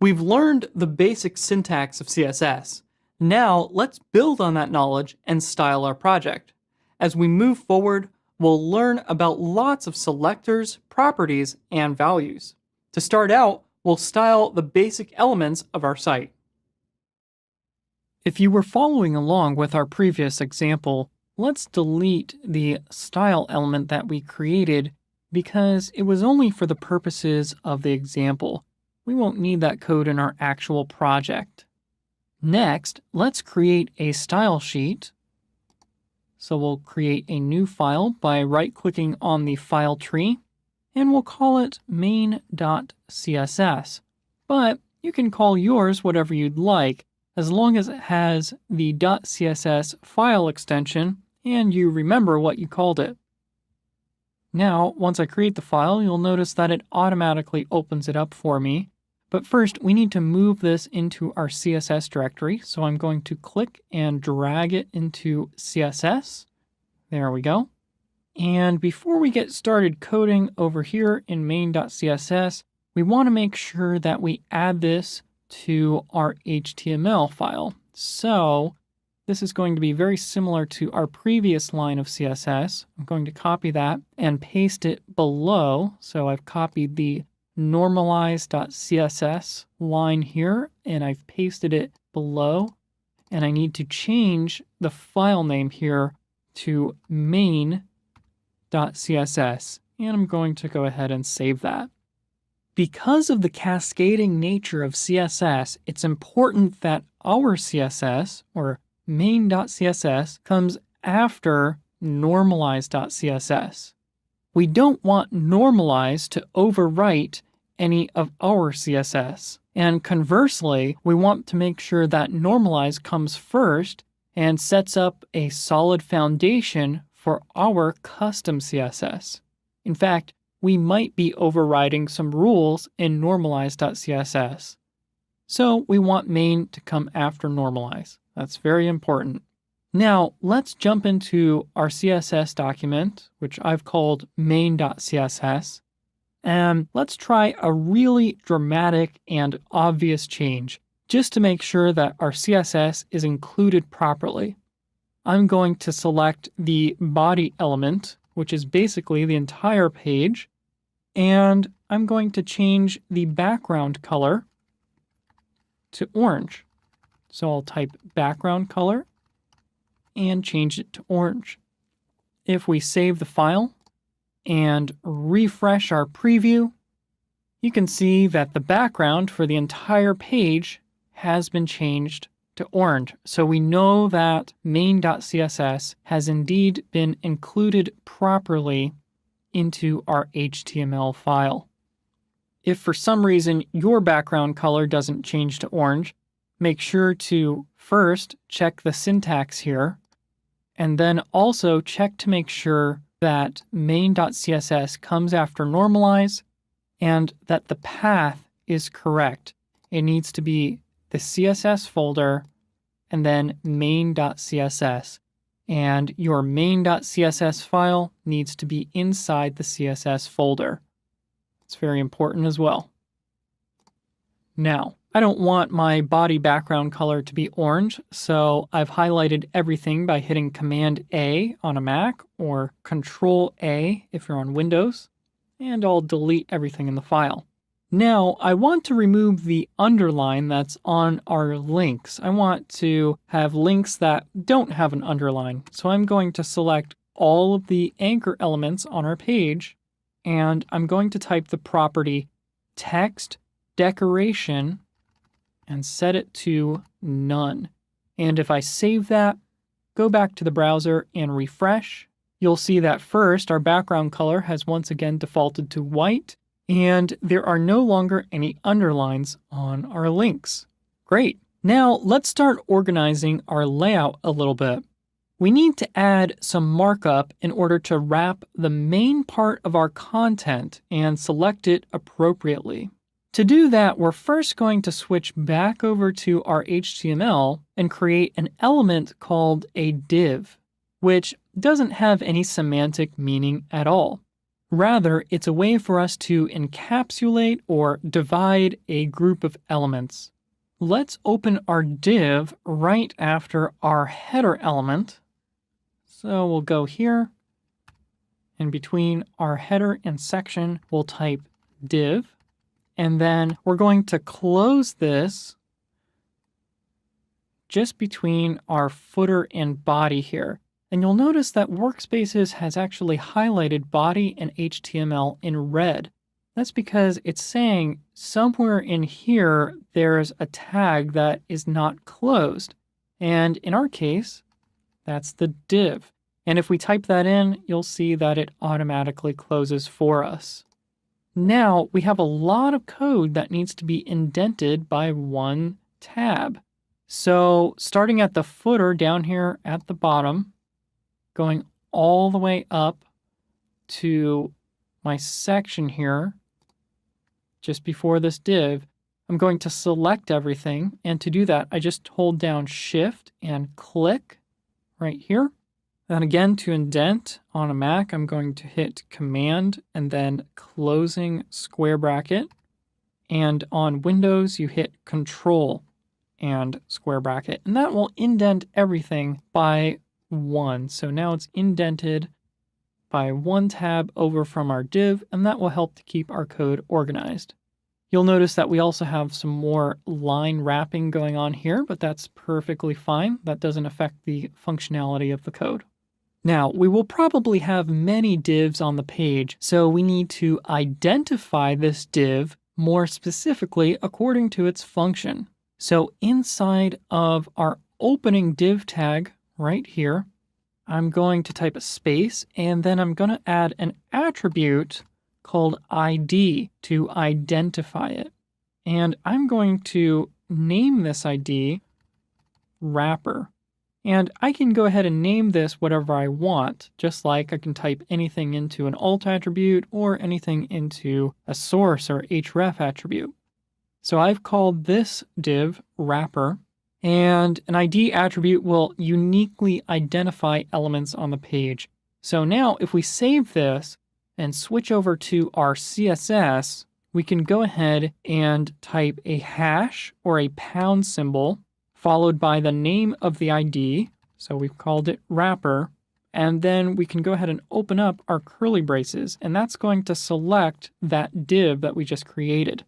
We've learned the basic syntax of CSS. Now let's build on that knowledge and style our project. As we move forward, we'll learn about lots of selectors, properties, and values. To start out, we'll style the basic elements of our site. If you were following along with our previous example, let's delete the style element that we created because it was only for the purposes of the example. We won't need that code in our actual project. Next, let's create a style sheet. So we'll create a new file by right-clicking on the file tree, and we'll call it main.css. But you can call yours whatever you'd like, as long as it has the .css file extension and you remember what you called it. Now, once I create the file, you'll notice that it automatically opens it up for me. But first, we need to move this into our CSS directory. So I'm going to click and drag it into CSS. There we go. And before we get started coding over here in main.css, we want to make sure that we add this to our HTML file. So this is going to be very similar to our previous line of CSS. I'm going to copy that and paste it below. So I've copied the normalize.css line here, and I've pasted it below. And I need to change the file name here to main.css. And I'm going to go ahead and save that. Because of the cascading nature of CSS, it's important that our CSS, or main.css, comes after normalize.css. We don't want normalize to overwrite any of our CSS. And conversely, we want to make sure that normalize comes first and sets up a solid foundation for our custom CSS. In fact, we might be overriding some rules in normalize.css. So we want main to come after normalize. That's very important. Now, let's jump into our CSS document, which I've called main.css, and let's try a really dramatic and obvious change, just to make sure that our CSS is included properly. I'm going to select the body element, which is basically the entire page, and I'm going to change the background color to orange. So I'll type background color and change it to orange. If we save the file and refresh our preview, you can see that the background for the entire page has been changed to orange. So we know that main.css has indeed been included properly into our HTML file. If for some reason your background color doesn't change to orange, make sure to first check the syntax here, and then also check to make sure that main.css comes after normalize and that the path is correct. It needs to be the CSS folder and then main.css. And your main.css file needs to be inside the CSS folder. It's very important as well. Now, I don't want my body background color to be orange, so I've highlighted everything by hitting Command A on a Mac or Control A if you're on Windows, and I'll delete everything in the file. Now, I want to remove the underline that's on our links. I want to have links that don't have an underline, so I'm going to select all of the anchor elements on our page, and I'm going to type the property text decoration and set it to none. And if I save that, go back to the browser and refresh, you'll see that first our background color has once again defaulted to white, and there are no longer any underlines on our links. Great. Now let's start organizing our layout a little bit. We need to add some markup in order to wrap the main part of our content and select it appropriately. To do that, we're first going to switch back over to our HTML and create an element called a div, which doesn't have any semantic meaning at all. Rather, it's a way for us to encapsulate or divide a group of elements. Let's open our div right after our header element. So we'll go here. In between our header and section, we'll type div. And then we're going to close this just between our footer and body here. And you'll notice that Workspaces has actually highlighted body and HTML in red. That's because it's saying somewhere in here there's a tag that is not closed. And in our case, that's the div. And if we type that in, you'll see that it automatically closes for us. Now we have a lot of code that needs to be indented by one tab. So starting at the footer down here at the bottom, going all the way up to my section here, just before this div, I'm going to select everything. And to do that, I just hold down Shift and click right here. Then again, to indent on a Mac, I'm going to hit Command and then closing square bracket. And on Windows, you hit Control and square bracket. And that will indent everything by 1. So now it's indented by 1 tab over from our div, and that will help to keep our code organized. You'll notice that we also have some more line wrapping going on here, but that's perfectly fine. That doesn't affect the functionality of the code. Now, we will probably have many divs on the page, so we need to identify this div more specifically according to its function. So inside of our opening div tag right here, I'm going to type a space, and then I'm going to add an attribute called ID to identify it. And I'm going to name this ID wrapper. And I can go ahead and name this whatever I want, just like I can type anything into an alt attribute or anything into a source or href attribute. So I've called this div wrapper, and an ID attribute will uniquely identify elements on the page. So now if we save this and switch over to our CSS, we can go ahead and type a hash or a pound symbol followed by the name of the ID. So we've called it wrapper. And then we can go ahead and open up our curly braces, and that's going to select that div that we just created.